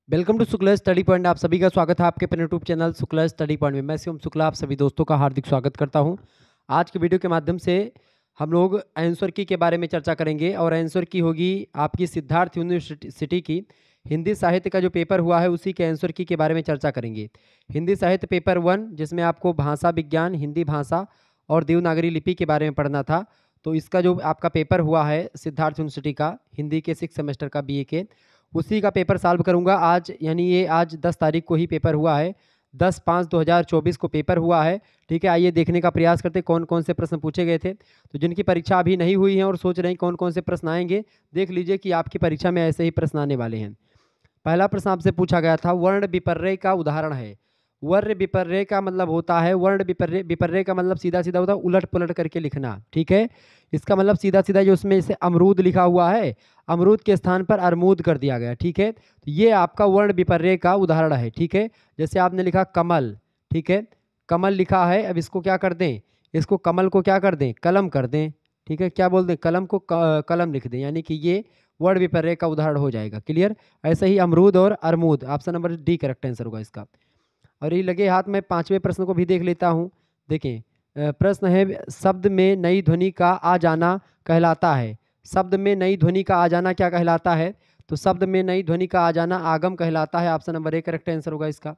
Welcome to Shukla study point. आप सभी का स्वागत है आपके अपने YouTube channel Shukla study point में। मैं शिवम शुक्ला आप सभी दोस्तों का हार्दिक स्वागत करता हूं। आज के वीडियो के माध्यम से हम लोग आंसर की के बारे में चर्चा करेंगे और आंसर की होगी आपकी सिद्धार्थ यूनिवर्सिटी की हिंदी साहित्य का जो पेपर हुआ है उसी के आंसर की के बारे में चर्चा करेंगे। हिंदी साहित्य पेपर 1 जिसमें आपको भाषा विज्ञान, हिंदी भाषा और देवनागरी लिपि के बारे में पढ़ना था। तो इसका जो आपका पेपर हुआ है सिद्धार्थ यूनिवर्सिटी का हिंदी के 6 सेमेस्टर का BA के, उसी का पेपर सॉल्व करूंगा आज। यानी ये आज 10 तारीख को ही पेपर हुआ है, 10/5/2024 को पेपर हुआ है। ठीक है, आइए देखने का प्रयास करते कौन कौन से प्रश्न पूछे गए थे। तो जिनकी परीक्षा अभी नहीं हुई है और सोच रहे हैं कौन कौन से प्रश्न आएंगे, देख लीजिए कि आपकी परीक्षा में ऐसे ही प्रश्न आने वाले हैं। पहला प्रश्न आपसे पूछा गया था, वर्ण विपर्य का उदाहरण है। वर्ण विपर्य का मतलब होता है, वर्ण विपर्य विपर्य का मतलब सीधा सीधा होता है उलट पुलट करके लिखना। ठीक है, इसका मतलब सीधा सीधा जो उसमें जैसे अमरूद लिखा हुआ है, अमरूद के स्थान पर अरमूद कर दिया गया। ठीक है, तो ये आपका वर्ण विपर्य का उदाहरण है। ठीक है, जैसे आपने लिखा कमल, ठीक है, कमल लिखा है, अब इसको क्या कर दें, इसको कमल को क्या कर दें, कलम कर दें। ठीक है, क्या बोल दें, कलम को कलम लिख दें, यानी कि ये वर्ण विपर्य का उदाहरण हो जाएगा। क्लियर। ऐसे ही अमरूद और अरमूद, option number D correct answer होगा इसका। और ये लगे हाथ में पांचवें प्रश्न को भी देख लेता हूँ। देखें, प्रश्न है, शब्द में नई ध्वनि का आ जाना कहलाता है। शब्द में नई ध्वनि का आ जाना क्या कहलाता है? तो शब्द में नई ध्वनि का आ जाना आगम कहलाता है। Option number A correct answer होगा इसका।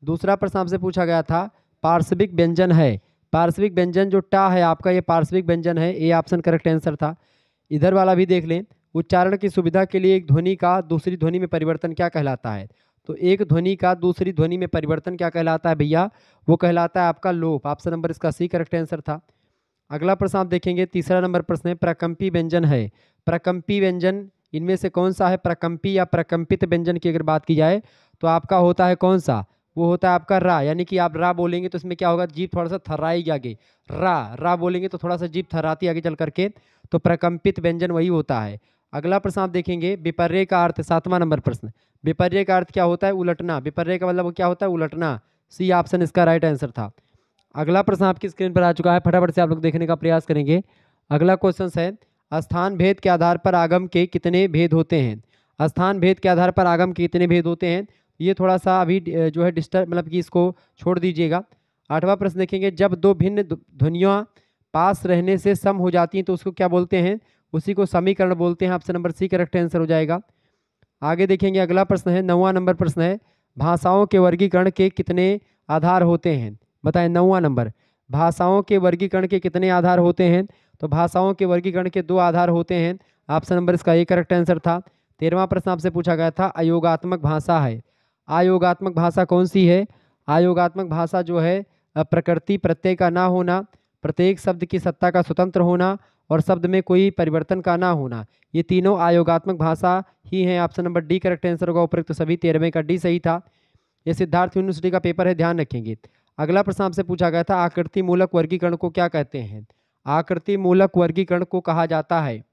दूसरा प्रश्न आपसे पूछा गया था, पार्श्विक व्यंजन है। पार्श्विक व्यंजन जो टा है आपका, ये पार्श्विक व्यंजन है, ए ऑप्शन करेक्ट आंसर था। इधर वाला भी देख लें, उच्चारण की सुविधा के लिए एक ध्वनि का दूसरी ध्वनि में परिवर्तन क्या कहलाता है? तो एक ध्वनि का दूसरी ध्वनि में परिवर्तन क्या कहलाता है भैया? वो कहलाता है आपका लोप। ऑप्शन नंबर इसका सी करेक्ट आंसर था। अगला प्रश्न आप देखेंगे, तीसरा नंबर प्रश्न है, प्रकंपी व्यंजन है। प्रकंपी व्यंजन इनमें से कौन सा है? प्रकंपी या प्रकंपित व्यंजन की अगर बात की जाए तो आपका होता है कौन सा? वो होता है आपका रा। यानी कि आप रा बोलेंगे तो इसमें क्या होगा, जीभ थोड़ा सा थर्राएगी आगे। रा रा बोलेंगे तो थोड़ा सा जीभ थर्राती आगे चल करके, तो प्रकंपित व्यंजन वही होता है। अगला प्रश्न आप देखेंगे, विपर्य का अर्थ, 7वां नंबर प्रश्न। विपर्य का अर्थ क्या होता है? उलटना। विपर्य का मतलब क्या होता है? उलटना। सी ऑप्शन इसका राइट आंसर था। अगला प्रश्न आपकी स्क्रीन पर आ चुका है, फटाफट से आप लोग देखने का प्रयास करेंगे। अगला क्वेश्चन है, स्थान भेद के आधार पर आगम के कितने भेद होते हैं? स्थान भेद के आधार पर आगम के कितने भेद होते हैं? ये थोड़ा सा अभी जो है डिस्टर्ब, मतलब कि इसको छोड़ दीजिएगा। 8वां प्रश्न देखेंगे, जब दो भिन्न ध्वनियाँ पास रहने से सम हो जाती हैं तो उसको क्या बोलते हैं? उसी को समीकरण बोलते हैं। Option number C correct answer हो जाएगा। आगे देखेंगे, अगला प्रश्न है, 9वां नंबर प्रश्न है, भाषाओं के वर्गीकरण के कितने आधार होते हैं? बताएं, 9वां नंबर, भाषाओं के वर्गीकरण के कितने आधार होते हैं? तो भाषाओं के वर्गीकरण के 2 आधार होते हैं। ऑप्शन नंबर इसका ए करेक्ट आंसर था। 13वां प्रश्न आपसे पूछा गया था, अयोगात्मक भाषा है। अयोगात्मक भाषा कौन सी है? अयोगात्मक भाषा जो है, प्रकृति प्रत्यय का ना होना, प्रत्येक शब्द की सत्ता का स्वतंत्र होना और शब्द में कोई परिवर्तन का ना होना, ये तीनों अयोगात्मक भाषा ही हैं। Option number D correct answer होगा। उपरोक्त सभी 13वें का डी सही था। ये सिद्धार्थ यूनिवर्सिटी का पेपर है, ध्यान रखेंगे। अगला प्रश्न आपसे पूछा गया था, आकृति मूलक वर्गीकरण को क्या कहते हैं? आकृति मूलक वर्गीकरण को कहा जाता है।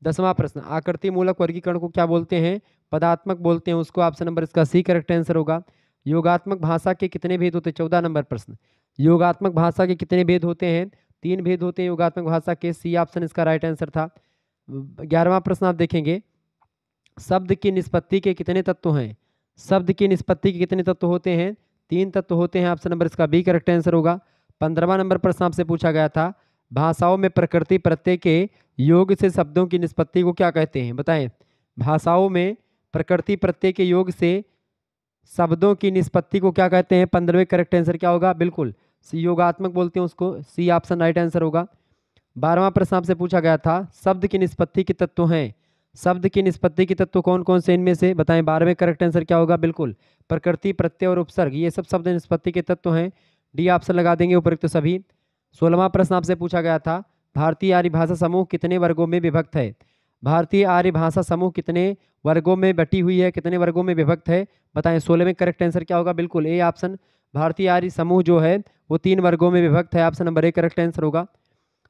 10वां प्रश्न, आकृति मूलक वर्गीकरण को क्या बोलते हैं? पदात्मक बोलते हैं उसको। ऑप्शन नंबर इसका सी करेक्ट आंसर होगा। योगात्मक भाषा के कितने भेद होते हैं? 14 नंबर प्रश्न, योगात्मक भाषा के कितने भेद होते हैं? 3 भेद होते हैं योगात्मक भाषा के। सी ऑप्शन इसका राइट आंसर था। 11वां प्रश्न आप देखेंगे, शब्द की निष्पत्ति के कितने तत्व हैं? शब्द की निष्पत्ति के कितने तत्व होते हैं? 3 तत्व होते हैं। ऑप्शन नंबर इसका बी करेक्ट आंसर होगा। 15वां नंबर प्रश्न आपसे पूछा गया था, भाषाओं में प्रकृति प्रत्यय के योग से शब्दों की निष्पत्ति को क्या कहते हैं? बताएं, भाषाओं में प्रकृति प्रत्यय के योग से शब्दों की निष्पत्ति को क्या कहते हैं? 15वें करेक्ट आंसर क्या होगा? बिल्कुल योगात्मक बोलते हैं उसको। सी ऑप्शन राइट आंसर होगा। 12वां प्रश्न आपसे पूछा गया था, शब्द की निष्पत्ति के तत्व हैं। शब्द की निष्पत्ति के तत्व कौन कौन से इनमें से? बताएं, 12वें करेक्ट आंसर क्या होगा? बिल्कुल प्रकृति प्रत्यय और उपसर्ग, ये सब शब्द निष्पत्ति के तत्व हैं। डी ऑप्शन लगा देंगे उपयुक्त सभी। 16वां प्रश्न आपसे पूछा गया था, भारतीय आर्य भाषा समूह कितने वर्गों में विभक्त है? भारतीय आर्य भाषा समूह कितने वर्गों में बटी हुई है, कितने वर्गों में विभक्त है? बताएं, 16वें करेक्ट आंसर क्या होगा? बिल्कुल ए ऑप्शन, भारतीय आर्य समूह जो है वो 3 वर्गों में विभक्त है। Option number A correct answer होगा।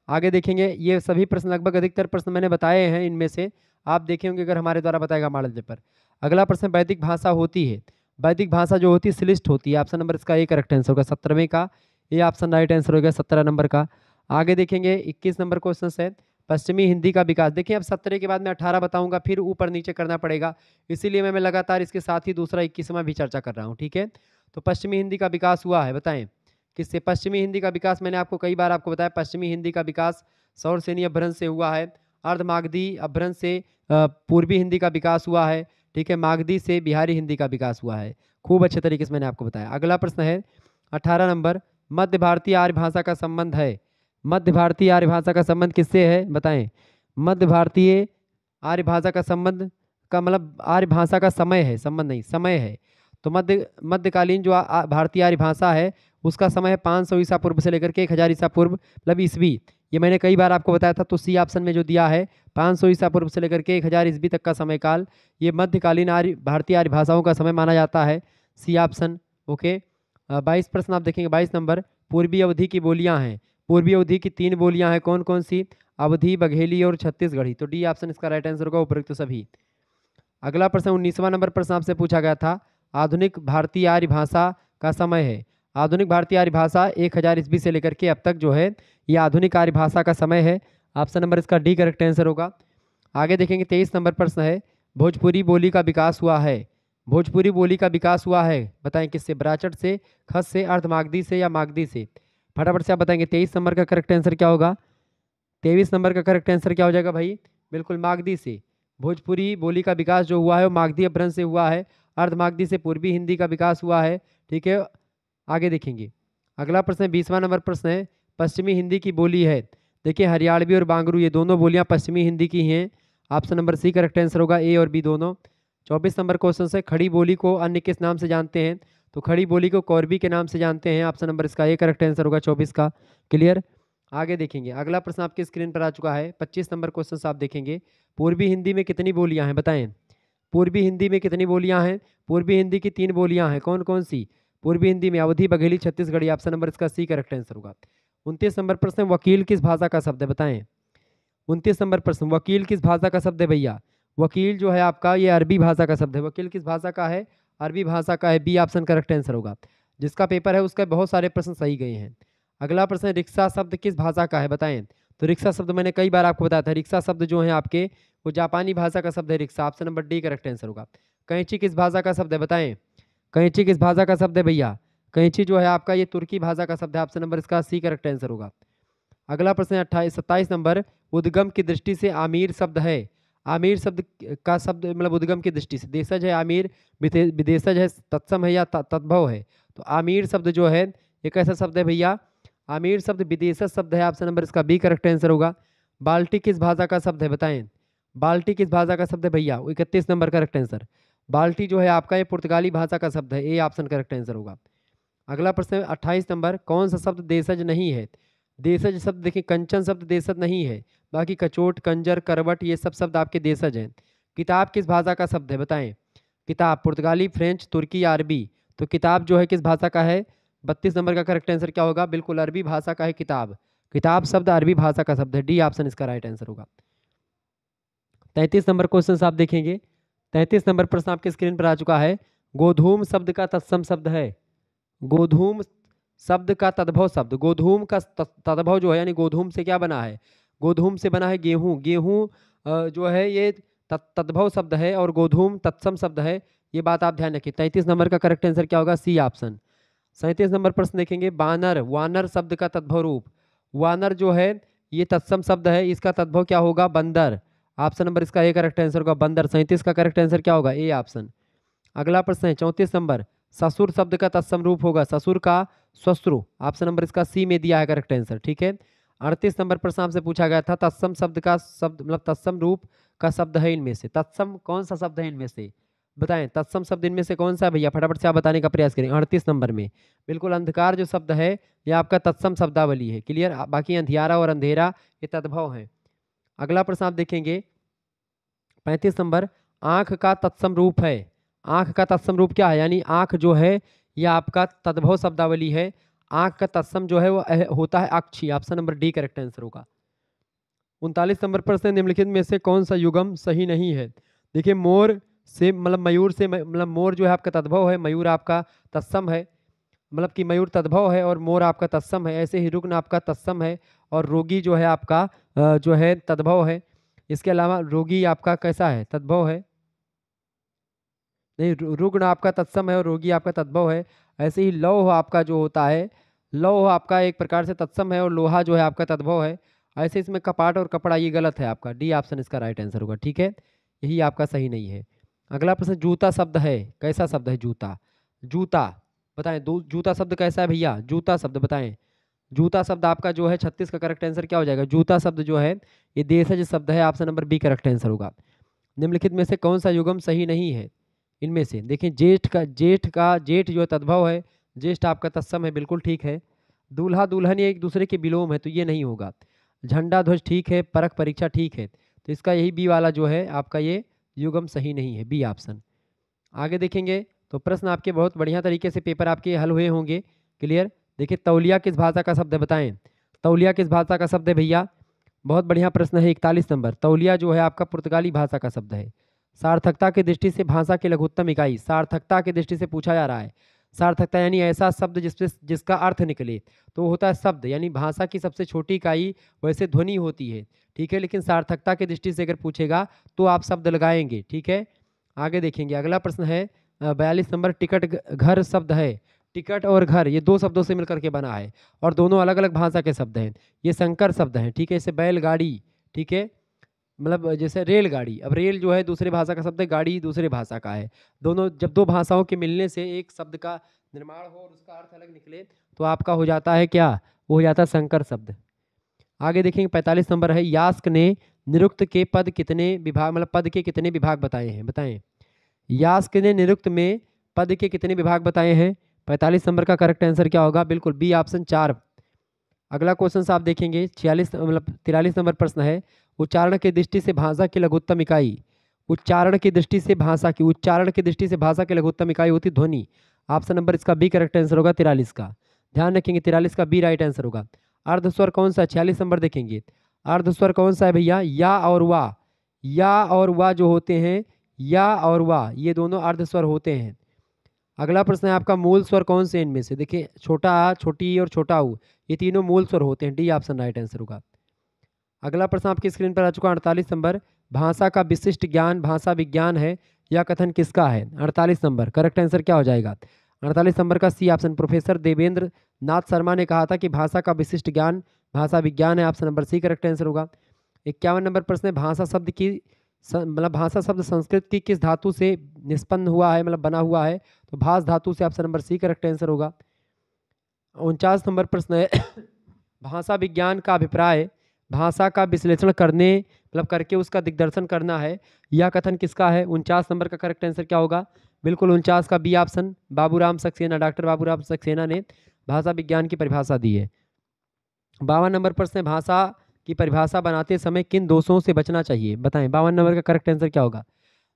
आगे देखेंगे, ये सभी प्रश्न लगभग अधिकतर प्रश्न मैंने बताए हैं, इनमें से आप देखे होंगे अगर हमारे द्वारा बताएगा मॉडल पेपर। अगला प्रश्न, वैदिक भाषा होती है। वैदिक भाषा जो होती है श्लिष्ट होती है। ऑप्शन नंबर इसका ए करेक्ट आंसर होगा। 17वें का ये ऑप्शन राइट आंसर होगा, 17 नंबर का। आगे देखेंगे 21 नंबर क्वेश्चन है, पश्चिमी हिंदी का विकास। देखिए अब 17 के बाद मैं 18 बताऊंगा, फिर ऊपर नीचे करना पड़ेगा, इसीलिए मैं लगातार इसके साथ ही दूसरा 21वां भी चर्चा कर रहा हूँ, ठीक है। तो पश्चिमी हिंदी का विकास हुआ है, बताएं किससे? पश्चिमी हिंदी का विकास मैंने आपको कई बार आपको बताया, पश्चिमी हिंदी का विकास सौरसेनी अपभ्रंश से हुआ है, अर्धमागधी अपभ्रंश से पूर्वी हिंदी का विकास हुआ है, ठीक है, मागधी से बिहारी हिंदी का विकास हुआ है। खूब अच्छे तरीके से मैंने आपको बताया। अगला प्रश्न है 18 नंबर, मध्य भारतीय आर्य भाषा का संबंध है। मध्य भारतीय आर्य भाषा का संबंध किससे है, बताएं? मध्य भारतीय आर्य भाषा का संबंध का मतलब आर्य भाषा का समय है, संबंध नहीं, समय है। तो मध्यकालीन जो भारतीय आर्य भाषा है उसका समय है 500 ईसा पूर्व से लेकर के 1000 ईसा पूर्व, मतलब ईस्वी। ये मैंने कई बार आपको बताया था, तो सी ऑप्शन में जो दिया है 500 ईसा पूर्व से लेकर के 1000 ईस्वी तक का समय काल, ये मध्यकालीन भारतीय आर्य भाषाओं का समय माना जाता है, सी ऑप्शन। ओके। 22 प्रश्न आप देखेंगे, 22 नंबर, पूर्वी अवधि की बोलियां हैं। पूर्वी अवधि की 3 बोलियां हैं, कौन कौन सी? अवधी, बघेली और छत्तीसगढ़ी। तो डी ऑप्शन इसका राइट आंसर होगा, उपरोक्त सभी। अगला प्रश्न 19वां नंबर प्रश्न आपसे पूछा गया था, आधुनिक भारतीय आर्य भाषा का समय है। आधुनिक भारतीय आर्य भाषा 1000 ईस्वी से लेकर के अब तक जो है ये आधुनिक आर्य भाषा का समय है। ऑप्शन नंबर इसका डी करेक्ट आंसर होगा। आगे देखेंगे 23 नंबर प्रश्न है, भोजपुरी बोली का विकास हुआ है। भोजपुरी बोली का विकास हुआ है, बताएं किससे? ब्राचट से, खस से, अर्धमागधी से या मागधी से? फटाफट से आप बताएंगे। 23 नंबर का करेक्ट आंसर क्या होगा? 23 नंबर का करेक्ट आंसर क्या हो जाएगा भाई? बिल्कुल मागधी से। भोजपुरी बोली का विकास जो हुआ है वो मागधी अपभ्रंश से हुआ है, अर्धमागधी से पूर्वी हिंदी का विकास हुआ है, ठीक है। आगे देखेंगे अगला प्रश्न 20वां नंबर प्रश्न है, पश्चिमी हिंदी की बोली है। देखिए हरियाणवी और बांगरू ये दोनों बोलियां पश्चिमी हिंदी की हैं। Option number C correct answer होगा, ए और बी दोनों। 24 नंबर क्वेश्चन से, खड़ी बोली को अन्य किस नाम से जानते हैं? तो खड़ी बोली को कौरवी के नाम से जानते हैं। ऑप्शन नंबर इसका ए करेक्ट आंसर होगा 24 का। क्लियर। आगे देखेंगे अगला प्रश्न आपके स्क्रीन पर आ चुका है, 25 नंबर क्वेश्चन आप देखेंगे, पूर्वी हिंदी में कितनी बोलियां हैं, बताएं? पूर्वी हिंदी में कितनी बोलियां हैं? पूर्वी हिंदी की 3 बोलियां हैं, कौन कौन सी? पूर्वी हिंदी में अवधी, बघेली, छत्तीसगढ़ी। ऑप्शन नंबर इसका सी करेक्ट आंसर होगा। 29 नंबर प्रश्न, वकील किस भाषा का शब्द है, बताएं? 29 नंबर प्रश्न, वकील किस भाषा का शब्द है भैया? वकील जो है आपका ये अरबी भाषा का शब्द है। वकील किस भाषा का है? अरबी भाषा का है, बी ऑप्शन करेक्ट आंसर होगा। जिसका पेपर है उसका बहुत सारे प्रश्न सही गए हैं। अगला प्रश्न, रिक्शा शब्द किस भाषा का है, बताएं? तो रिक्शा शब्द मैंने कई बार आपको बताया था, रिक्शा शब्द जो है आपके वो जापानी भाषा का शब्द है rickshaw. Option number D correct answer होगा। कैंची किस भाषा का शब्द है, बताएं? कैंची किस भाषा का शब्द है भैया? कैंची जो है आपका ये तुर्की भाषा का शब्द है। ऑप्शन नंबर इसका सी करेक्ट आंसर होगा। अगला प्रश्न 27 नंबर, उद्गम की दृष्टि से आमिर शब्द है। आमिर शब्द का शब्द मतलब उद्गम की दृष्टि से, देशज है आमिर, विदेशज है, तत्सम है या तद्भव है? तो आमिर शब्द जो है एक ऐसा शब्द है भैया, आमिर शब्द विदेशज शब्द है। ऑप्शन नंबर इसका बी करेक्ट आंसर होगा। बाल्टी किस भाषा का शब्द है, बताएं? बाल्टी किस भाषा का शब्द है भैया? 31 नंबर करेक्ट आंसर। बाल्टी जो है आपका ये पुर्तगाली भाषा का शब्द है, ए ऑप्शन करेक्ट आंसर होगा। अगला प्रश्न 28 नंबर, कौन सा शब्द देशज नहीं है? देशज शब्द देखिए, कंचन शब्द देशज नहीं है, बाकी कचोट, कंजर, करवट ये सब शब्द आपके देशज हैं। किताब किस भाषा का शब्द है, बताएं? किताब पुर्तगाली, फ्रेंच, तुर्की या अरबी? तो किताब जो है किस भाषा का है? 32 नंबर का करेक्ट आंसर क्या होगा? बिल्कुल अरबी भाषा का है किताब। किताब शब्द अरबी भाषा का शब्द है, डी ऑप्शन इसका राइट आंसर होगा। 33 नंबर क्वेश्चन आप देखेंगे, 33 नंबर प्रश्न आपके स्क्रीन पर आ चुका है, गोधूम शब्द का तत्सम शब्द है। गोधूम शब्द का तद्भव शब्द, गोधूम का तद्भव जो है यानी गोधूम से क्या बना है? गोधूम से बना है गेहूं। गेहूं जो है ये तद्भव शब्द है और गोधूम तत्सम शब्द है, ये बात आप ध्यान रखिए। 33 नंबर का करेक्ट आंसर क्या होगा? C option. 37 नंबर प्रश्न देखेंगे, बानर, वानर शब्द का तद्भव रूप। वानर जो है ये तत्सम शब्द है, इसका तद्भव क्या होगा? बंदर। ऑप्शन नंबर इसका ए करेक्ट आंसर होगा, बंदर। 37 का करेक्ट आंसर क्या होगा? A option. अगला प्रश्न है 34 नंबर, ससुर शब्द का तत्सम रूप होगा, ससुर का श्वश्रु। ऑप्शन नंबर इसका सी में दिया है करेक्ट आंसर, ठीक है। 38 नंबर प्रश्न आपसे पूछा गया था, तत्सम शब्द का शब्द मतलब तत्सम रूप का शब्द है इनमें से, तत्सम कौन सा शब्द है इनमें से, बताएं? तत्सम शब्द इनमें से कौन सा है भैया? फटाफट से आप बताने का प्रयास करें। 38 नंबर में बिल्कुल अंधकार जो शब्द है ये आपका तत्सम शब्दावली है, क्लियर। बाकी अंधियारा और अंधेरा ये तद्भव है। अगला प्रश्न आप देखेंगे 35 नंबर, आंख का तत्सम रूप है। आंख का तत्सम रूप क्या है? यानी आंख जो है यह आपका तद्भव शब्दावली है। आंख का तत्सम जो है वो होता है अक्षी। Option number D correct answer होगा। 39 नंबर प्रश्न, निम्नलिखित में से कौन सा युगम सही नहीं है? देखिए मोर से मतलब मयूर से मतलब मोर जो है आपका तद्भव है, मयूर आपका तत्सम है, मतलब कि मयूर तद्भव है और मोर आपका तत्सम है। ऐसे ही रुग्ण आपका तत्सम है और रोगी जो है आपका जो है तद्भव है। इसके अलावा रोगी आपका कैसा है, तद्भव है, नहीं रुग्ण आपका तत्सम है और रोगी आपका तद्भव है। ऐसे ही लौह आपका जो होता है, लौह आपका एक प्रकार से तत्सम है और लोहा जो है आपका तद्भव है। ऐसे इसमें कपाट और कपड़ा ये गलत है आपका, डी ऑप्शन इसका राइट आंसर होगा। ठीक है, यही आपका सही नहीं है। अगला प्रश्न, जूता शब्द है, कैसा शब्द है जूता, जूता बताएं, दो जूता शब्द कैसा है भैया, जूता शब्द बताएं। जूता शब्द आपका जो है 36 का करेक्ट आंसर क्या हो जाएगा, जूता शब्द जो है ये देशज शब्द है, option number B correct answer होगा। निम्नलिखित में से कौन सा युगम सही नहीं है, इनमें से देखिए, जेठ जो है तद्भव है, ज्येष्ठ आपका तत्सम है, बिल्कुल ठीक है। दूल्हा दुल्हन ये एक दूसरे के विलोम है, तो ये नहीं होगा। झंडा ध्वज ठीक है, परख परीक्षा ठीक है, तो इसका यही बी वाला जो है आपका ये युगम सही नहीं है, बी ऑप्शन। आगे देखेंगे तो प्रश्न आपके बहुत बढ़िया तरीके से पेपर आपके हल हुए होंगे, क्लियर। देखिए, तौलिया किस भाषा का शब्द है, बताएं, तौलिया किस भाषा का शब्द है भैया, बहुत बढ़िया प्रश्न है, 41 नंबर। तौलिया जो है आपका पुर्तगाली भाषा का शब्द है। सार्थकता की दृष्टि से भाषा की लघुत्तम इकाई, सार्थकता की दृष्टि से पूछा जा रहा है। सार्थकता यानी ऐसा शब्द जिसका अर्थ निकले, तो होता है शब्द, यानी भाषा की सबसे छोटी इकाई वैसे ध्वनि होती है, ठीक है, लेकिन सार्थकता की दृष्टि से अगर पूछेगा तो आप शब्द लगाएंगे, ठीक है। आगे देखेंगे, अगला प्रश्न है 42 नंबर। टिकट घर शब्द है, टिकट और घर ये दो शब्दों से मिलकर के बना है और दोनों अलग अलग भाषा के शब्द हैं, ये संकर शब्द हैं, ठीक है। जैसे बैलगाड़ी, ठीक है, मतलब जैसे रेलगाड़ी, अब रेल जो है दूसरे भाषा का शब्द है, गाड़ी दूसरे भाषा का है। दोनों जब दो भाषाओं के मिलने से एक शब्द का निर्माण हो और उसका अर्थ अलग निकले तो आपका हो जाता है क्या, वो हो जाता है संकर शब्द। आगे देखेंगे 45 नंबर है। यास्क ने निरुक्त के पद कितने विभाग, मतलब पद के कितने विभाग बताए हैं, बताएं। यास्क ने निरुक्त में पद के कितने विभाग बताए हैं, 45 नंबर का करेक्ट आंसर क्या होगा, बिल्कुल बी ऑप्शन 4। अगला क्वेश्चन आप देखेंगे 46 मतलब 43 नंबर प्रश्न है। उच्चारण की दृष्टि से भाषा की लघुत्तम इकाई, उच्चारण की दृष्टि से भाषा की, उच्चारण की दृष्टि से भाषा की लघुत्तम इकाई होती ध्वनि, ऑप्शन नंबर इसका बी करेक्ट आंसर होगा 43 का। ध्यान रखेंगे 43 का बी राइट आंसर होगा। अर्धस्वर कौन सा है, 46 नंबर देखेंगे, अर्धस्वर कौन सा है भैया, या और वाह, या और वाह जो होते हैं, या और वाह ये दोनों अर्धस्वर होते हैं। अगला प्रश्न है आपका, मूल स्वर कौन से इनमें से, देखिए छोटा आ, छोटी ई और छोटा ऊ ये तीनों मूल स्वर होते हैं, डी ऑप्शन राइट आंसर होगा। अगला प्रश्न आपकी स्क्रीन पर आ चुका 48 नंबर। भाषा का विशिष्ट ज्ञान भाषा विज्ञान है, यह कथन किसका है, 48 नंबर करेक्ट आंसर क्या हो जाएगा, 48 नंबर का सी ऑप्शन। प्रोफेसर देवेंद्र नाथ शर्मा ने कहा था कि भाषा का विशिष्ट ज्ञान भाषा विज्ञान है, option number C correct answer होगा। 51 नंबर प्रश्न है, भाषा शब्द की मतलब भाषा शब्द संस्कृत की किस धातु से निष्पन्न हुआ है, मतलब बना हुआ है, तो भाष धातु से, option number C correct answer होगा। 49 नंबर प्रश्न है भाषा विज्ञान का अभिप्राय भाषा का विश्लेषण करने मतलब करके उसका दिग्दर्शन करना है, यह कथन किसका है, 49 नंबर का करेक्ट आंसर क्या होगा, बिल्कुल 49 का B option, Baburam Saxena, doctor Baburam Saxena ने भाषा विज्ञान की परिभाषा दी है। 52 नंबर प्रश्न है, भाषा की परिभाषा बनाते समय किन दोषों से बचना चाहिए, बताएं। 52 नंबर का करेक्ट आंसर क्या होगा,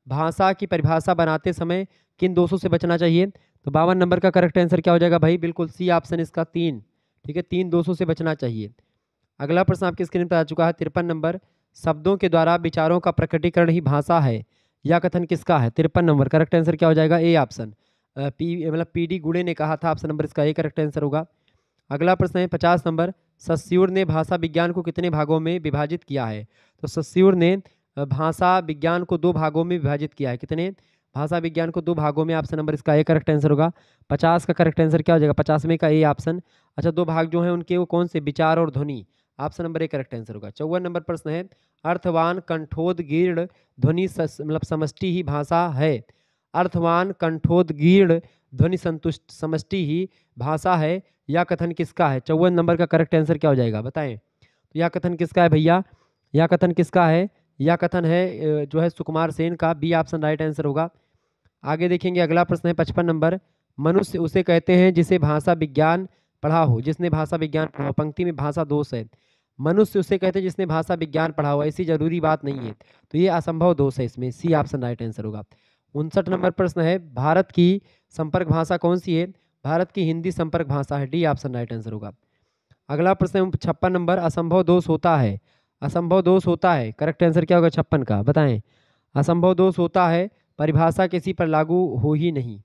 भाषा की परिभाषा बनाते समय किन दोषों से बचना चाहिए, तो 52 नंबर का करेक्ट आंसर क्या हो जाएगा भाई, बिल्कुल सी ऑप्शन इसका 3, ठीक है, 3 दोषों से बचना चाहिए। अगला प्रश्न आपकी स्क्रीन पर आ चुका है 53 नंबर। शब्दों के द्वारा विचारों का प्रकटीकरण ही भाषा है, यह कथन किसका है, 53 नंबर करेक्ट आंसर क्या हो जाएगा, ए ऑप्शन, पी मतलब पी.डी. गुड़े ने कहा था, ऑप्शन नंबर इसका ए करेक्ट आंसर होगा। अगला प्रश्न है 50 नंबर। सस्यूर ने भाषा विज्ञान को कितने भागों में विभाजित किया है, तो सस्यूर ने भाषा विज्ञान को 2 भागों में विभाजित किया है, कितने, भाषा विज्ञान को 2 भागों में, ऑप्शन नंबर इसका ए करेक्ट आंसर होगा। 50 का करेक्ट आंसर क्या हो जाएगा, 50वें का ए ऑप्शन। अच्छा, 2 भाग जो हैं उनके वो कौन से, विचार और ध्वनि, option number A correct answer होगा। 54 नंबर प्रश्न है, अर्थवान कंठोदगीर्ण ध्वनि मतलब समष्टि ही भाषा है, अर्थवान कंठोदगीर्ण ध्वनि संतुष्ट समष्टि ही भाषा है, यह कथन किसका है, 54 नंबर का करेक्ट आंसर क्या हो जाएगा, बताएं। तो यह कथन किसका है भैया, यह कथन किसका है, यह कथन है जो है सुकुमार सेन का, बी ऑप्शन राइट आंसर होगा। आगे देखेंगे अगला प्रश्न है 55 नंबर। मनुष्य उसे कहते हैं जिसे भाषा विज्ञान पढ़ा हो, जिसने भाषा विज्ञान पढ़ा हो, पंक्ति में भाषा दोष है, मनुष्य उसे कहते हैं जिसने भाषा विज्ञान पढ़ा हो, ऐसी जरूरी बात नहीं है, तो ये असंभव दोष है, इसमें सी ऑप्शन राइट आंसर होगा। 59 नंबर प्रश्न है, भारत की संपर्क भाषा कौन सी है, भारत की हिंदी संपर्क भाषा है, डी ऑप्शन राइट आंसर होगा। अगला प्रश्न है 56 नंबर। असंभव दोष होता है, असंभव दोष होता है, करेक्ट आंसर क्या होगा 56 का, बताएं। असंभव दोष होता है, परिभाषा किसी पर लागू हो ही नहीं,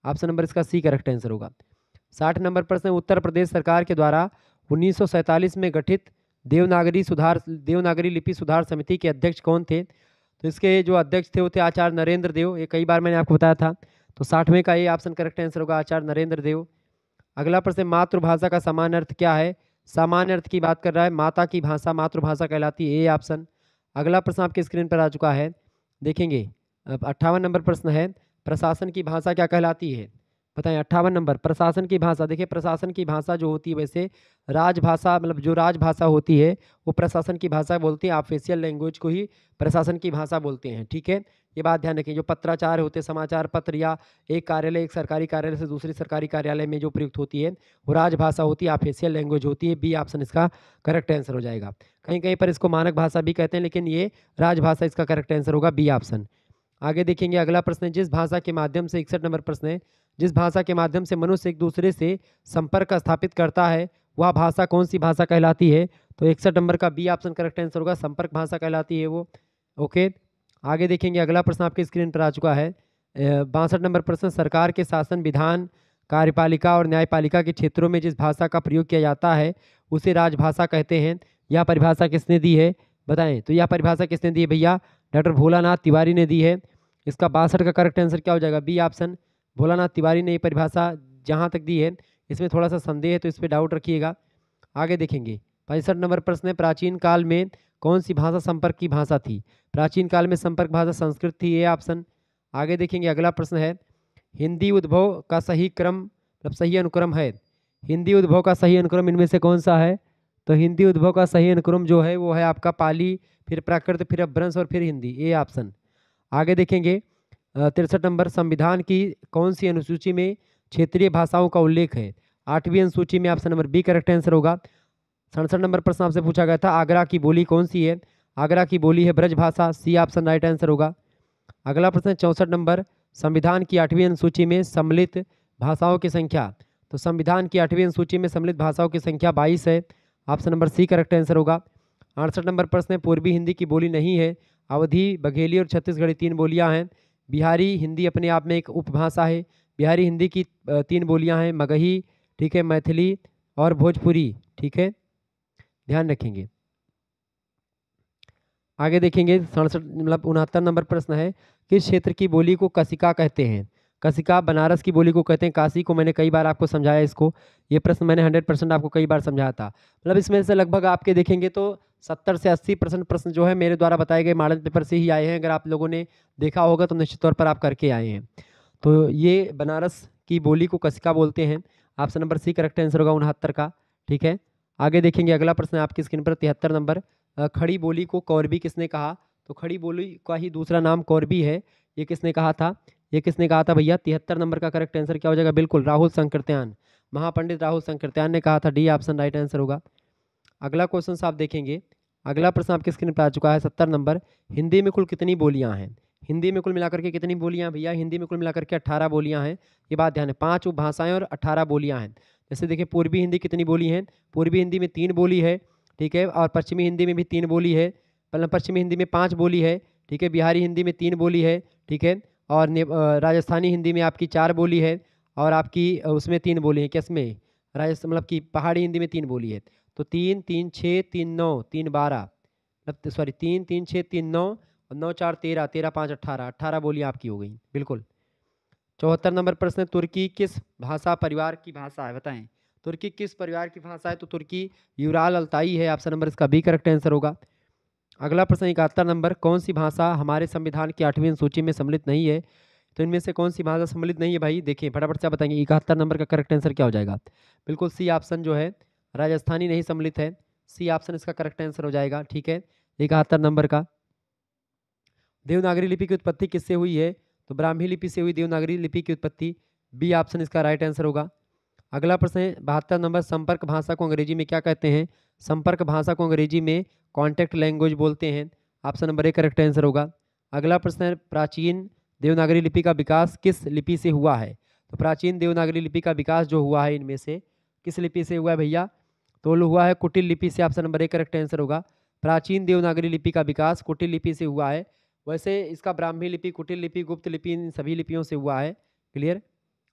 ऑप्शन नंबर इसका सी करेक्ट आंसर होगा। 60 नंबर प्रश्न, उत्तर प्रदेश सरकार के द्वारा 1947 में गठित देवनागरी लिपि सुधार समिति के अध्यक्ष कौन थे? तो इसके जो अध्यक्ष थे वो थे आचार्य नरेंद्र देव। ये कई बार मैंने आपको बताया था। तो 60वें का ये ऑप्शन करेक्ट आंसर होगा, आचार्य नरेंद्र देव। अगला प्रश्न, मातृभाषा का सामान्य अर्थ क्या है? सामान्य अर्थ की बात कर रहा है, माता की भाषा मातृभाषा कहलाती है, ये ऑप्शन। अगला प्रश्न आपके स्क्रीन पर आ चुका है, देखेंगे। 58 नंबर प्रश्न है, प्रशासन की भाषा क्या कहलाती है? बताएं। 58 नंबर, प्रशासन की भाषा। देखिए, प्रशासन की भाषा जो होती है, वैसे राजभाषा, मतलब जो राजभाषा होती है वो प्रशासन की भाषा बोलती है। ऑफिशियल लैंग्वेज को ही प्रशासन की भाषा बोलते हैं, ठीक है। ये बात ध्यान रखें। जो पत्राचार होते हैं, समाचार पत्र, या एक कार्यालय, एक सरकारी कार्यालय से दूसरी सरकारी कार्यालय में जो प्रयुक्त होती है, वो राजभाषा होती है, ऑफिशियल लैंग्वेज होती है। बी ऑप्शन इसका करेक्ट आंसर हो जाएगा। कहीं कहीं पर इसको मानक भाषा भी कहते हैं, लेकिन ये राजभाषा इसका करेक्ट आंसर होगा, बी ऑप्शन। आगे देखेंगे, अगला प्रश्न है, जिस भाषा के माध्यम से 61 नंबर प्रश्न है, जिस भाषा के माध्यम से मनुष्य एक दूसरे से संपर्क स्थापित करता है वह भाषा कौन सी भाषा कहलाती है? तो 61 नंबर का बी ऑप्शन करेक्ट आंसर होगा, संपर्क भाषा कहलाती है वो। ओके, आगे देखेंगे, अगला प्रश्न आपके स्क्रीन पर आ चुका है। 62 नंबर प्रश्न, सरकार के शासन, विधान, कार्यपालिका और न्यायपालिका के क्षेत्रों में जिस भाषा का प्रयोग किया जाता है उसे राजभाषा कहते हैं। यह परिभाषा किसने दी है? बताएं। तो यह परिभाषा किसने दी है भैया? डॉक्टर भोलानाथ तिवारी ने दी है। इसका 62 का करेक्ट आंसर क्या हो जाएगा? बी ऑप्शन, भोलानाथ तिवारी ने ये परिभाषा जहाँ तक दी है। इसमें थोड़ा सा संदेह है तो इस पर डाउट रखिएगा। आगे देखेंगे, 65 नंबर प्रश्न है, प्राचीन काल में कौन सी भाषा संपर्क की भाषा थी? प्राचीन काल में संपर्क भाषा संस्कृत थी, ये ऑप्शन। आगे देखेंगे, अगला प्रश्न है, हिंदी उद्भव का सही क्रम, मतलब सही अनुक्रम है, हिंदी उद्भव का सही अनुक्रम इनमें से कौन सा है? तो हिंदी उद्भव का सही अनुक्रम जो है वो है आपका पाली, फिर प्राकृत, फिर अपभ्रंश और फिर हिंदी, ये ऑप्शन। आगे देखेंगे, 63 नंबर, संविधान की कौन सी अनुसूची में क्षेत्रीय भाषाओं का उल्लेख है? 8वीं अनुसूची में, option number B correct answer होगा। 67 नंबर प्रश्न आपसे पूछा गया था, आगरा की बोली कौन सी है? आगरा की बोली है Brajbhasha, C option right answer होगा। अगला प्रश्न 64 नंबर, संविधान की 8वीं अनुसूची में सम्मिलित भाषाओं की संख्या। तो संविधान की 8वीं अनुसूची में सम्मिलित भाषाओं की संख्या 22 है, option number C correct answer होगा। 68 नंबर प्रश्न, पूर्वी हिंदी की बोली नहीं है, अवधी, बघेली और छत्तीसगढ़ी 3 बोलियां हैं। बिहारी हिंदी अपने आप में एक उपभाषा है। बिहारी हिंदी की 3 बोलियां हैं, मगही, ठीक है, मैथिली और भोजपुरी, ठीक है, ध्यान रखेंगे। आगे देखेंगे, 67 मतलब 69 नंबर प्रश्न है, किस क्षेत्र की बोली को कसिका कहते हैं? कसिका बनारस की बोली को कहते हैं, काशी को मैंने कई बार आपको समझाया इसको। ये प्रश्न मैंने 100% आपको कई बार समझाया था। मतलब इसमें से लगभग आपके देखेंगे तो 70 से 80% प्रश्न जो है मेरे द्वारा बताए गए मॉडल पेपर से ही आए हैं। अगर आप लोगों ने देखा होगा तो निश्चित तौर पर आप करके आए हैं। तो ये बनारस की बोली को कसिका बोलते हैं, option number C correct answer होगा 69 का, ठीक है। आगे देखेंगे, अगला प्रश्न आपकी स्क्रीन पर 73 नंबर, खड़ी बोली को कौरबी किसने कहा? तो खड़ी बोली का ही दूसरा नाम कौरबी है, ये किसने कहा था? ये किसने कहा था भैया? 73 नंबर का करेक्ट आंसर क्या हो जाएगा? बिल्कुल राहुल संकृत्यान, महापंडित राहुल संकृत्यान ने कहा था, डी ऑप्शन राइट आंसर होगा। अगला क्वेश्चन आप देखेंगे, अगला प्रश्न आपके स्क्रीन पर आ चुका है 70 नंबर, हिंदी में कुल कितनी बोलियां हैं? हिंदी में कुल मिलाकर के कितनी बोलियां भैया? हिंदी में कुल मिलाकर के 18 बोलियां हैं। ये बात ध्यान है, 5 उपभाषाएं और 18 बोलियां हैं। जैसे देखिए, पूर्वी हिंदी कितनी बोली हैं? पूर्वी हिंदी में 3 बोली है, ठीक है, और पश्चिमी हिंदी में भी 3 बोली है। मतलब पश्चिमी हिंदी में 5 बोली है, ठीक है, बिहारी हिंदी में 3 बोली है, ठीक है, और राजस्थानी हिंदी में आपकी 4 बोली है, और आपकी उसमें 3 बोली है, किसमें? राजस्थान, मतलब कि पहाड़ी हिंदी में 3 बोली है। तो 3 3 6 3 9 3 12, मतलब सॉरी 3 3 6 3 9 और 9 4 13, 13 5 18, 18 बोलियां आपकी हो गई, बिल्कुल। 74 नंबर प्रश्न, तुर्की किस भाषा परिवार की भाषा है? बताएं। तुर्की किस परिवार की भाषा है? तो तुर्की यूराल अल्ताई है, ऑप्शन नंबर इसका बी करेक्ट आंसर होगा। अगला प्रश्न 71 नंबर, कौन सी भाषा हमारे संविधान की 8वीं अनुसूची में सम्मिलित नहीं है? तो इनमें से कौन सी भाषा सम्मिलित नहीं है भाई? देखिए फटाफट से आप बताएंगे, 71 नंबर का करेक्ट आंसर क्या हो जाएगा? बिल्कुल सी ऑप्शन जो है, राजस्थानी नहीं सम्मिलित है, सी ऑप्शन इसका करेक्ट आंसर हो जाएगा, ठीक है। 71 नंबर का, देवनागरी लिपि की उत्पत्ति किससे हुई है? तो ब्राह्मी लिपि से हुई देवनागरी लिपि की उत्पत्ति, बी ऑप्शन इसका राइट आंसर होगा। अगला प्रश्न है 72 नंबर, संपर्क भाषा को अंग्रेजी में क्या कहते हैं? संपर्क भाषा को अंग्रेजी में कॉन्टैक्ट लैंग्वेज बोलते हैं, option number A correct answer होगा। अगला प्रश्न है, प्राचीन देवनागरी लिपि का विकास किस लिपि से हुआ है? तो प्राचीन देवनागरी लिपि का विकास जो हुआ है इनमें से किस लिपि से हुआ है भैया? तो हुआ है कुटिल लिपि से, option number A correct answer होगा। प्राचीन देवनागरी लिपि का विकास कुटिल लिपि से हुआ है। वैसे इसका ब्राह्मी लिपि, कुटिल लिपि, गुप्त लिपि, इन सभी लिपियों से हुआ है, क्लियर।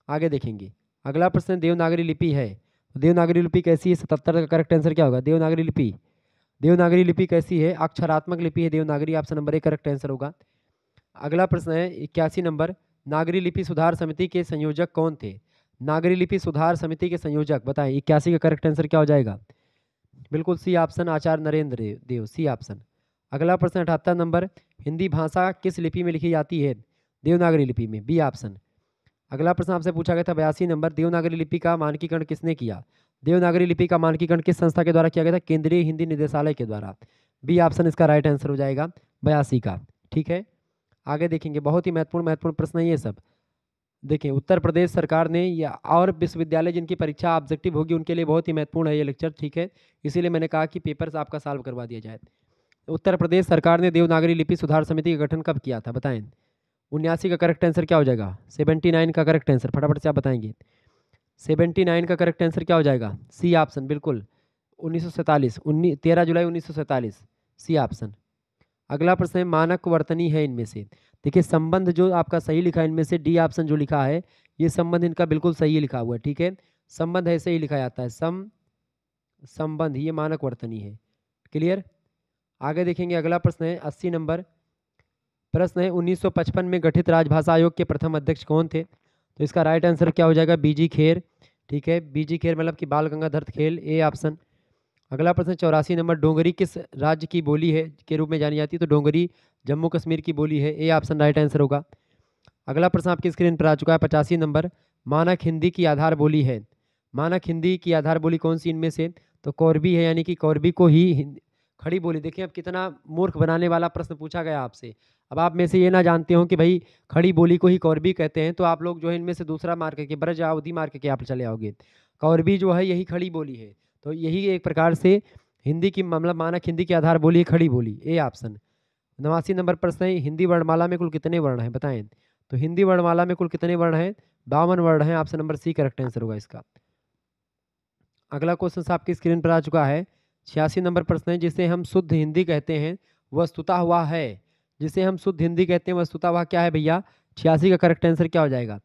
आगे देखेंगे, अगला प्रश्न देवनागरी लिपि है, देवनागरी लिपि कैसी है? 77 का करेक्ट आंसर क्या होगा? देवनागरी लिपि देवनागरी लिपि कैसी है? अक्षरात्मक लिपि है Devanagari, option number A correct answer होगा। अगला प्रश्न है 81 नंबर, नागरी लिपि सुधार समिति के संयोजक कौन थे? नागरी लिपि सुधार समिति के संयोजक बताएं। 81 का करेक्ट आंसर क्या हो जाएगा? बिल्कुल सी ऑप्शन, आचार्य नरेंद्र देव, सी ऑप्शन। अगला प्रश्न 78 नंबर, हिंदी भाषा किस लिपि में लिखी जाती है? देवनागरी लिपि में, बी ऑप्शन। अगला प्रश्न आपसे पूछा गया था 82 नंबर, देवनागरी लिपि का मानकीकरण किसने किया? देवनागरी लिपि का मानकीकरण किस संस्था के द्वारा किया गया था? केंद्रीय हिंदी निदेशालय के द्वारा, बी ऑप्शन इसका राइट आंसर हो जाएगा 82 का। ठीक है, आगे देखेंगे, बहुत ही महत्वपूर्ण प्रश्न है ये सब। देखिए, उत्तर प्रदेश सरकार ने या और विश्वविद्यालय जिनकी परीक्षा ऑब्जेक्टिव होगी उनके लिए बहुत ही महत्वपूर्ण है ये लेक्चर। ठीक है, इसीलिए मैंने कहा कि पेपर्स आपका सॉल्व करवा दिया जाए। उत्तर प्रदेश सरकार ने देवनागरी लिपि सुधार समिति का गठन कब किया था? बताएं। 79 का करेक्ट आंसर क्या हो जाएगा? 79 का करेक्ट आंसर फटाफट से आप बताएंगे। 79 का करेक्ट आंसर क्या हो जाएगा? सी ऑप्शन, बिल्कुल 1947, 13 जुलाई 1947, सी ऑप्शन। अगला प्रश्न है, मानक वर्तनी है इनमें से। देखिए, संबंध जो आपका सही लिखा है इनमें से, डी ऑप्शन जो लिखा है, ये संबंध इनका बिल्कुल सही लिखा हुआ है। ठीक है, संबंध ऐसे ही लिखा जाता है, संबंध, ये मानक वर्तनी है। क्लियर। आगे देखेंगे, अगला प्रश्न है 80 नंबर प्रश्न है, 1955 में गठित राजभाषा आयोग के प्रथम अध्यक्ष कौन थे? तो इसका राइट आंसर क्या हो जाएगा? बीजी खेर। ठीक है, बीजी खेर मतलब कि बाल गंगाधर खेल, ए ऑप्शन। अगला प्रश्न 84 नंबर, डोंगरी किस राज्य की बोली है के रूप में जानी जाती है? तो डोंगरी जम्मू कश्मीर की बोली है, ए ऑप्शन राइट आंसर होगा। अगला प्रश्न आपकी स्क्रीन पर आ चुका है 85 नंबर, मानक हिंदी की आधार बोली है। मानक हिंदी की आधार बोली कौन सी इनमें से? तो कौरबी है, यानी कि कौरबी को ही खड़ी बोली। देखिए, अब कितना मूर्ख बनाने वाला प्रश्न पूछा गया आपसे। अब आप में से ये ना जानते हो कि भाई खड़ी बोली को ही कौरबी कहते हैं, तो आप लोग जो है इनमें से दूसरा मार करके, ब्रज अवधि मार करके आप चले आओगे। कौरबी जो है यही खड़ी बोली है, तो यही एक प्रकार से हिंदी की मतलब मानक हिंदी की आधार बोली है खड़ी बोली, ए ऑप्शन। 89 नंबर प्रश्न है, हिंदी वर्णमाला में कुल कितने वर्ण हैं? बताएं। तो हिंदी वर्णमाला में कुल कितने वर्ण हैं? 52 वर्ण हैं, option number C correct answer होगा इसका। अगला क्वेश्चन आपकी स्क्रीन पर आ चुका है 86 नंबर प्रश्न है, जिसे हम शुद्ध हिंदी कहते हैं वस्तुतः हुआ है। जिसे हम शुद्ध हिंदी कहते हैं वस्तुतः हुआ क्या है भैया? 86 का करेक्ट आंसर क्या हो जाएगा?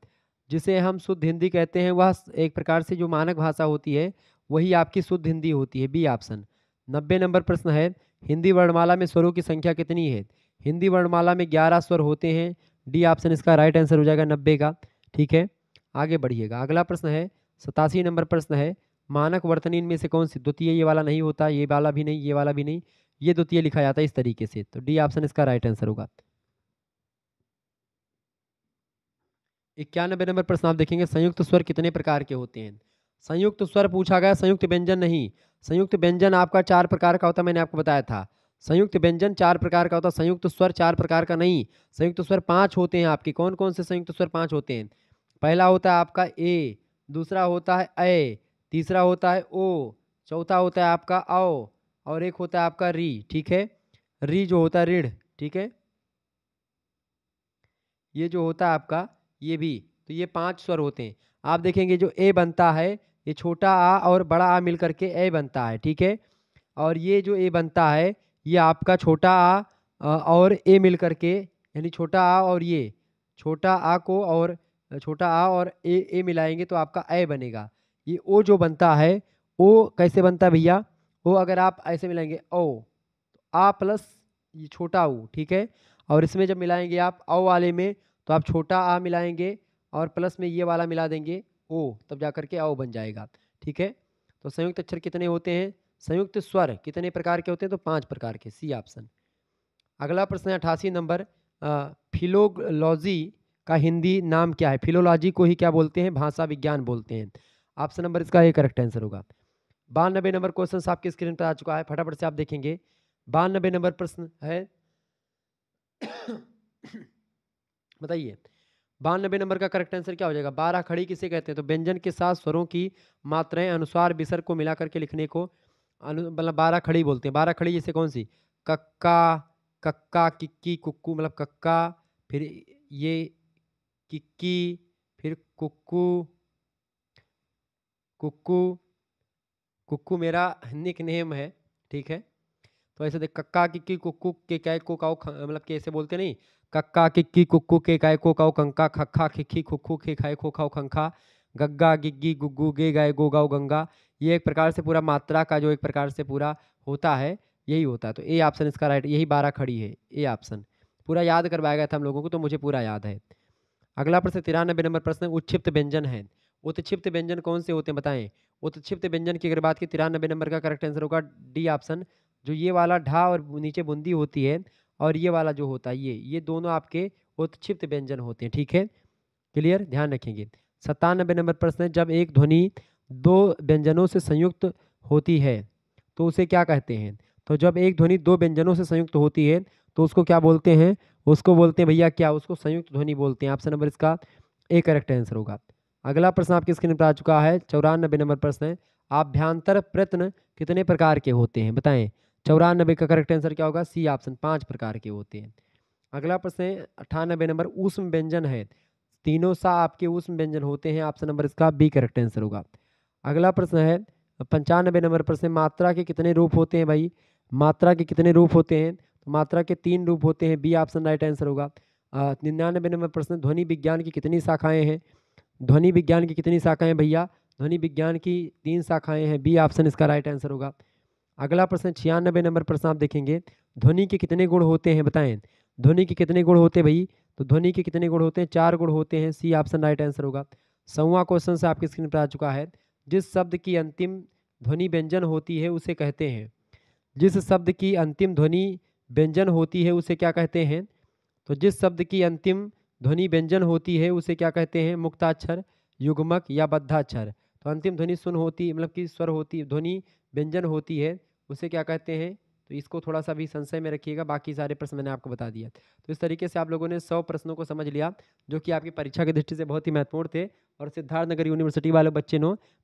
जिसे हम शुद्ध हिंदी कहते हैं वह एक प्रकार से जो मानक भाषा होती है वही आपकी शुद्ध हिंदी होती है, बी ऑप्शन। 90 नंबर प्रश्न है, हिंदी वर्णमाला में स्वरों की संख्या कितनी है? हिंदी वर्णमाला में 11 स्वर होते हैं, डी ऑप्शन इसका राइट आंसर हो जाएगा 90 का। ठीक है, आगे बढ़िएगा। अगला प्रश्न है 87 नंबर प्रश्न है, मानक वर्तनी में से कौन सी? द्वितीय ये वाला नहीं होता, ये वाला भी नहीं, ये वाला भी नहीं, ये द्वितीय लिखा जाता है इस तरीके से, तो डी ऑप्शन इसका राइट आंसर होगा। 91 नंबर प्रश्न आप देखेंगे, संयुक्त स्वर कितने प्रकार के होते हैं? संयुक्त स्वर पूछा गया, संयुक्त व्यंजन नहीं। संयुक्त व्यंजन आपका 4 प्रकार का होता है, मैंने आपको बताया था। संयुक्त व्यंजन 4 प्रकार का होता है, संयुक्त स्वर 4 प्रकार का नहीं। संयुक्त स्वर 5 होते हैं आपके। कौन कौन से संयुक्त स्वर 5 होते हैं? पहला होता है आपका ए, दूसरा होता है ए, तीसरा होता है ओ, चौथा होता है आपका औ, और एक होता है आपका री। ठीक है, री जो होता है ऋढ़। ठीक है, ये जो होता है आपका ये भी, तो ये 5 स्वर होते हैं। आप देखेंगे जो ए बनता है, ये छोटा आ और बड़ा आ मिल करके ए बनता है। ठीक है, और ये जो ए बनता है ये आपका छोटा आ और ए मिल करके, यानी छोटा आ और ये छोटा आ को और छोटा आ और ए मिलाएंगे तो आपका ए बनेगा। ये ओ जो बनता है, ओ कैसे बनता है भैया? ओ अगर आप ऐसे मिलाएंगे ओ, आ प्लस ये छोटा ऊ। ठीक है, और इसमें जब मिलाएंगे आप औ वाले में, तो आप छोटा आ मिलाएंगे और प्लस में ये वाला मिला देंगे ओ, तब जा करके औ बन जाएगा। ठीक है, तो संयुक्त अक्षर कितने होते हैं? संयुक्त स्वर कितने प्रकार के होते हैं? तो 5 प्रकार के, सी ऑप्शन। अगला प्रश्न है 88 नंबर, फिलोलॉजी का हिंदी नाम क्या है? फिलोलॉजी को ही क्या बोलते हैं? भाषा विज्ञान बोलते हैं। ऑप्शन नंबर इसका ये करेक्ट आंसर होगा। 92 नंबर क्वेश्चन आपके स्क्रीन पर आ चुका है, फटाफट से आप देखेंगे। 92 नंबर प्रश्न है बताइए, 92 नंबर का करेक्ट आंसर क्या हो जाएगा? 12 खड़ी किसे कहते हैं? तो व्यंजन के साथ स्वरों की मात्राएं अनुसार विसर्ग को मिला करके लिखने को मतलब 12 खड़ी बोलते हैं। 12 खड़ी जैसे कौन सी? कक्का, कक्का, किक्की, कुक्कू, मतलब कक्का, फिर ये किक्की, फिर कुक्कू, कुक्कू, कुक्कू मेरा निक नेम है। ठीक है, तो ऐसे देख, कक्का किक्की कुक्कू के काय को काऊ मतलब कैसे बोलते नहीं, कक्का किक्की कुक्कू के काय को काऊ कंका, खक्खा खिक्की खुक्खू के खाए को खाओ खंखा, गग्गा गिग्गी गुग्गू गे गाय गो गाओ गंगा। ये एक प्रकार से पूरा मात्रा का जो एक प्रकार से पूरा होता है, यही होता है। तो ए ऑप्शन इसका राइट, यही 12 खड़ी है, ए ऑप्शन। पूरा याद करवाया गया था हम लोगों को, तो मुझे पूरा याद है। अगला प्रश्न 93 नंबर प्रश्न, उत्क्षिप्त व्यंजन है। उत्क्षिप्त व्यंजन कौन से होते हैं बताएं। उत्क्षिप्त व्यंजन की अगर बात की 93 नंबर का करेक्ट आंसर होगा डी ऑप्शन। जो ये वाला ढा और नीचे बूंदी होती है और ये वाला जो होता है ये दोनों आपके उत्क्षिप्त व्यंजन होते हैं। ठीक है, क्लियर, ध्यान रखेंगे। 97 नंबर प्रश्न है, जब एक ध्वनि दो व्यंजनों से संयुक्त होती है तो उसे क्या कहते हैं। तो जब एक ध्वनि दो व्यंजनों से संयुक्त होती है तो उसको क्या बोलते हैं, उसको बोलते हैं भैया क्या, उसको संयुक्त ध्वनि बोलते हैं। ऑप्शन नंबर इसका ए करेक्ट आंसर होगा। अगला प्रश्न आपकी स्क्रीन पर आ चुका है, 94 नंबर प्रश्न है, आभ्यंतर प्रयत्न कितने प्रकार के होते हैं बताएं। 94 का करेक्ट आंसर क्या होगा, सी ऑप्शन, 5 प्रकार के होते हैं। अगला प्रश्न है 98 नंबर, ऊष्म व्यंजन है। तीनों सा आपके ऊष्म व्यंजन होते हैं। ऑप्शन नंबर इसका बी करेक्ट आंसर होगा। अगला प्रश्न है 95 नंबर प्रश्न, मात्रा के कितने रूप होते हैं भाई। मात्रा के कितने रूप होते हैं, तो मात्रा के 3 रूप होते हैं, बी ऑप्शन राइट आंसर होगा। 99 नंबर प्रश्न, ध्वनि विज्ञान की कितनी शाखाएं हैं। ध्वनि विज्ञान की कितनी शाखाएं हैं भैया, ध्वनि विज्ञान की 3 शाखाएं हैं, बी ऑप्शन इसका राइट आंसर होगा। अगला प्रश्न 96 नंबर प्रश्न आप देखेंगे, ध्वनि के कितने गुण होते हैं बताएं। ध्वनि के कितने गुण होते हैं भाई, तो ध्वनि के कितने गुण होते हैं, 4 गुण होते हैं, सी ऑप्शन राइट आंसर होगा। 100वां क्वेश्चन से आपकी स्क्रीन पर आ चुका है, जिस शब्द की अंतिम ध्वनि व्यंजन होती है उसे कहते हैं। जिस शब्द की अंतिम ध्वनि व्यंजन होती है उसे क्या कहते हैं। तो जिस शब्द की अंतिम ध्वनि व्यंजन होती है उसे क्या कहते हैं, मुक्ताक्षर, युग्मक या बद्धाक्षर। तो अंतिम ध्वनि सुन होती, मतलब कि स्वर होती, ध्वनि व्यंजन होती है, उसे क्या कहते हैं। तो इसको थोड़ा सा भी संशय में रखिएगा, बाकी सारे प्रश्न मैंने आपको बता दिया। तो इस तरीके से आप लोगों ने 100 प्रश्नों को समझ लिया, जो कि आपकी परीक्षा की दृष्टि से बहुत ही महत्वपूर्ण थे। और सिद्धार्थनगर यूनिवर्सिटी वाले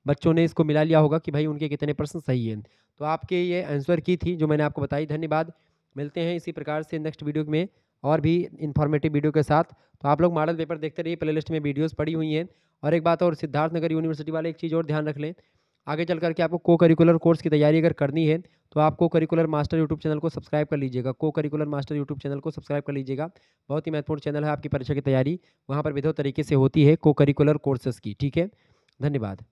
बच्चों ने इसको मिला लिया होगा कि भाई उनके कितने प्रश्न सही हैं। तो आपके ये आंसर की थी जो मैंने आपको बताई। धन्यवाद, मिलते हैं इसी प्रकार से नेक्स्ट वीडियो में और भी इन्फॉर्मेटिव वीडियो के साथ। तो आप लोग मॉडल पेपर देखते रहिए, प्लेलिस्ट में वीडियोस पड़ी हुई हैं। और एक बात और, सिद्धार्थनगर यूनिवर्सिटी वाले एक चीज़ और ध्यान रख लें, आगे चल करके आपको को करिकुलर कोर्स की तैयारी अगर करनी है तो आप को करिकुलर मास्टर यूट्यूब चैनल को सब्सक्राइब कर लीजिएगा। को करिकुलर मास्टर यूट्यूब चैनल को सब्सक्राइब कर लीजिएगा, बहुत ही महत्वपूर्ण चैनल है आपकी परीक्षा की तैयारी। वहाँ पर विधिवत तरीके से होती है को करिकुलर कोर्सेज की। ठीक है, धन्यवाद।